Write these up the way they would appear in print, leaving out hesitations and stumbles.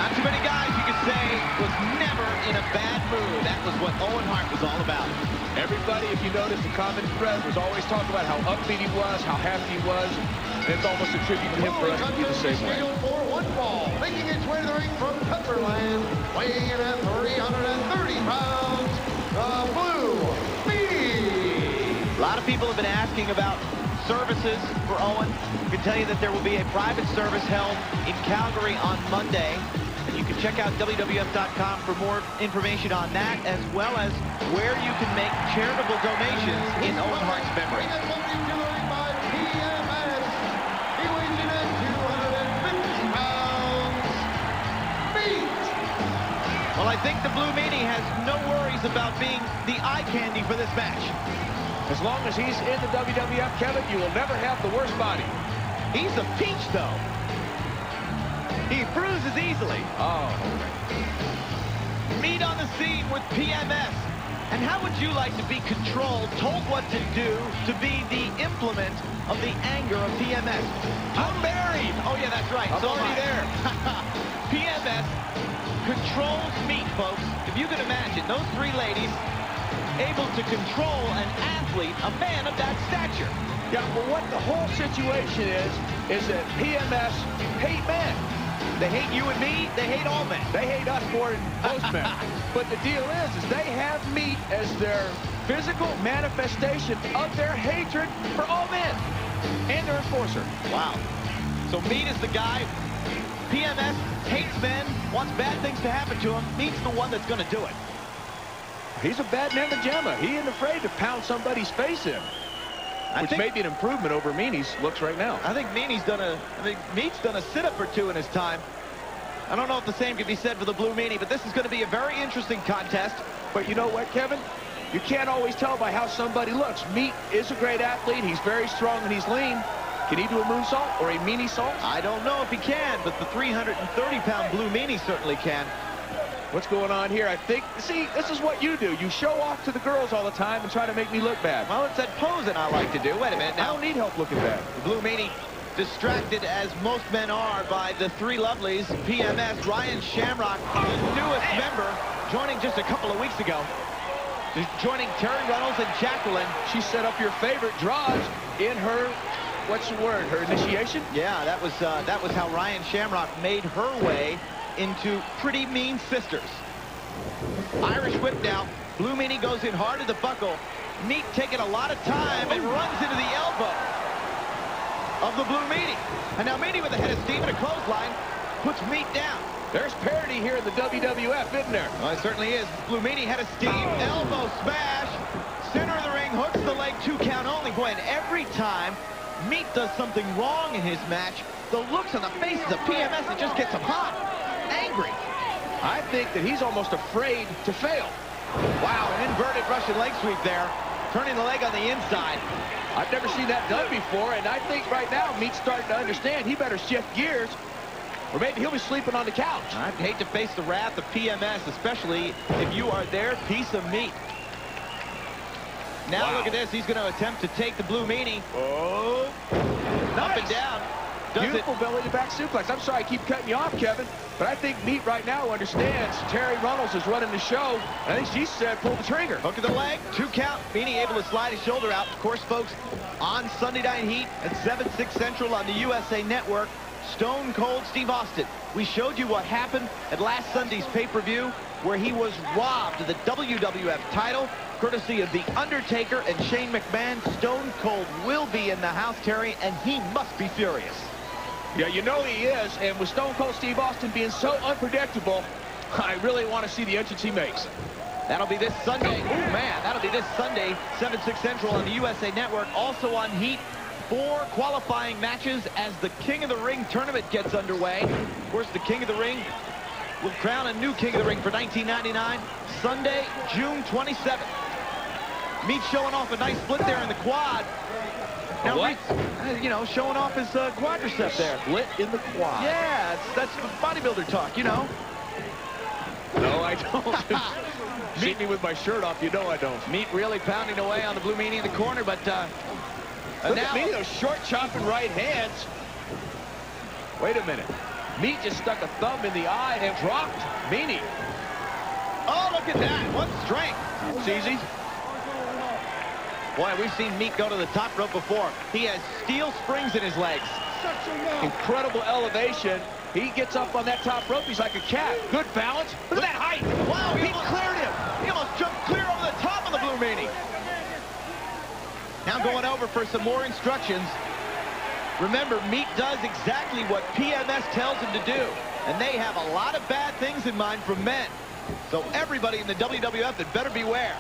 Not too many guys you could say was never in a bad mood. That was what Owen Hart was all about. Everybody, if you notice, the common thread was always talking about how upbeat he was, how happy he was. And it's almost a tribute to him for us to be the same way. For one fall, making its way to the ring from Cumberland, weighing in at 330 pounds, the Blue Meanie. A lot of people have been asking about services for Owen. I can tell you that there will be a private service held in Calgary on Monday. And you can check out WWF.com for more information on that, as well as where you can make charitable donations in Owen Hart's memory. Well, I think the Blue Meanie has no worries about being the eye candy for this match. As long as he's in the WWF, Kevin, you will never have the worst body. He's a peach, though. He bruises easily. Oh. Meat on the scene with PMS. And how would you like to be controlled, told what to do, to be the implement of the anger of PMS? I'm married. Oh, yeah, that's right. I'm already there. PMS controls Meat, folks. If you can imagine, those three ladies able to control an athlete, a man of that stature. Yeah, well, what the whole situation is that PMS hate men. They hate you and me. They hate all men. They hate us more than most men. But the deal is they have Meat as their physical manifestation of their hatred for all men and their enforcer. Wow. So Meat is the guy. PMS hates men, wants bad things to happen to him. Meat's the one that's going to do it. He's a bad man, the Gemma. He ain't afraid to pound somebody's face in, which may be an improvement over Meanie's looks right now. I think Meat's done a sit-up or two in his time. I don't know if the same can be said for the Blue Meanie, but this is going to be a very interesting contest. But you know what, Kevin? You can't always tell by how somebody looks. Meat is a great athlete. He's very strong and he's lean. Can he do a moonsault or a Meanie salt? I don't know if he can, but the 330-pound Blue Meanie certainly can. What's going on here? I think, see, this is what you do. You show off to the girls all the time and try to make me look bad. Well, it's that posing I like to do. Wait a minute now. I don't need help looking bad. The Blue Meanie, distracted as most men are by the three lovelies, PMS, Ryan Shamrock, the newest member, joining just a couple of weeks ago. Joining Terry Runnels and Jacqueline. She set up your favorite draws in her, what's the word, her initiation? Yeah, that was how Ryan Shamrock made her way into Pretty Mean Sisters. Irish whip now. Blue Meanie goes in hard at the buckle. Meat taking a lot of time and runs into the elbow of the Blue Meanie. And now Meanie with a head of steam and a clothesline puts Meat down. There's parity here in the WWF, isn't there? Well, it certainly is. Blue Meanie head of steam, elbow smash, center of the ring, hooks the leg, 2 count only. Boy, and every time Meat does something wrong in his match, the looks on the faces of PMS, it just gets him hot. Angry. I think that he's almost afraid to fail. Wow, an inverted Russian leg sweep there. Turning the leg on the inside. I've never seen that done before, and I think right now Meat's starting to understand he better shift gears, or maybe he'll be sleeping on the couch. I'd hate to face the wrath of PMS, especially if you are their piece of meat. Now look at this. He's going to attempt to take the Blue Meanie. Oh, Up and down. Beautiful belly-to-back suplex. I'm sorry I keep cutting you off, Kevin, but I think Meat right now understands Terry Runnels is running the show. I think she said pull the trigger. Hook of the leg, 2 count. Meanie able to slide his shoulder out. Of course, folks, on Sunday Night Heat at 7/6 Central on the USA Network, Stone Cold Steve Austin. We showed you what happened at last Sunday's pay-per-view, where he was robbed of the WWF title, courtesy of The Undertaker and Shane McMahon. Stone Cold will be in the house, Terry, and he must be furious. Yeah, you know he is, and with Stone Cold Steve Austin being so unpredictable, I really want to see the entrance he makes. That'll be this Sunday. Oh, man, that'll be this Sunday, 7/6 Central on the USA Network. Also on Heat, 4 qualifying matches as the King of the Ring tournament gets underway. Of course, the King of the Ring will crown a new King of the Ring for 1999, Sunday, June 27th. Meat showing off a nice split there in the quad. Now, what? You know, showing off his quadricep there. Split in the quad. Yeah, that's bodybuilder talk, you know. No, I don't. See me with my shirt off, you know I don't. Meat really pounding away on the Blue Meanie in the corner, but look at me, those short chopping right hands. Wait a minute. Meat just stuck a thumb in the eye and dropped Meany. Oh, look at that. What strength. It's easy. Boy, we've seen Meat go to the top rope before. He has steel springs in his legs. Incredible elevation. He gets up on that top rope. He's like a cat. Good balance. Look at that height. Wow, He cleared him. He almost jumped clear over the top of the Blue Meanie. Now going over for some more instructions. Remember, Meat does exactly what PMS tells him to do. And they have a lot of bad things in mind from men. So everybody in the WWF had better beware.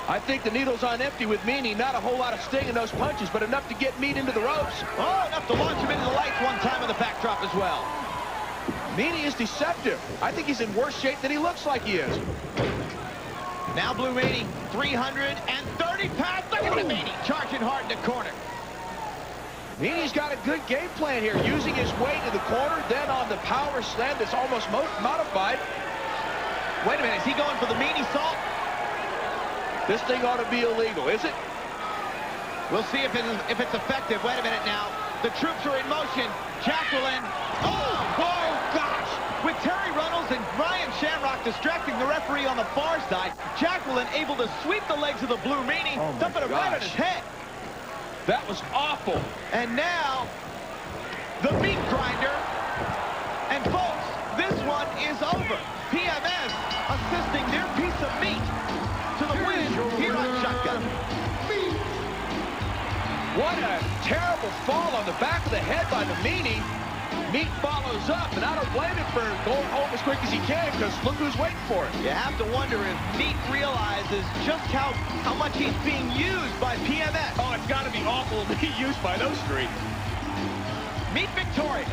I think the needle's on empty with Meany. Not a whole lot of sting in those punches, but enough to get Meat into the ropes. Oh, enough to launch him into the lights one time on the backdrop as well. Meany is deceptive. I think he's in worse shape than he looks like he is. Now Blue Meanie, 330 pounds. Look at the Meanie charging hard in the corner. Meany's got a good game plan here, using his weight in the corner, then on the power slam that's almost modified. Wait a minute, is he going for the Meanie salt? This thing ought to be illegal, is it? We'll see if it's effective. Wait a minute now. The troops are in motion. Jacqueline. Oh, gosh. With Terry Runnels and Ryan Shamrock distracting the referee on the far side, Jacqueline able to sweep the legs of the Blue Meanie, dumping him right on his head. That was awful. And now, the Meat Grinder. And folks, this one is over. PMS assisting their piece of meat to the win here on Shotgun. What a terrible fall on the back of the head by the Meanie. Meat follows up, and I don't blame him for going home as quick as he can, because look who's waiting for it. You have to wonder if Meat realizes just how much he's being used by PMS. Oh, it's got to be awful to be used by those three. Meat victorious.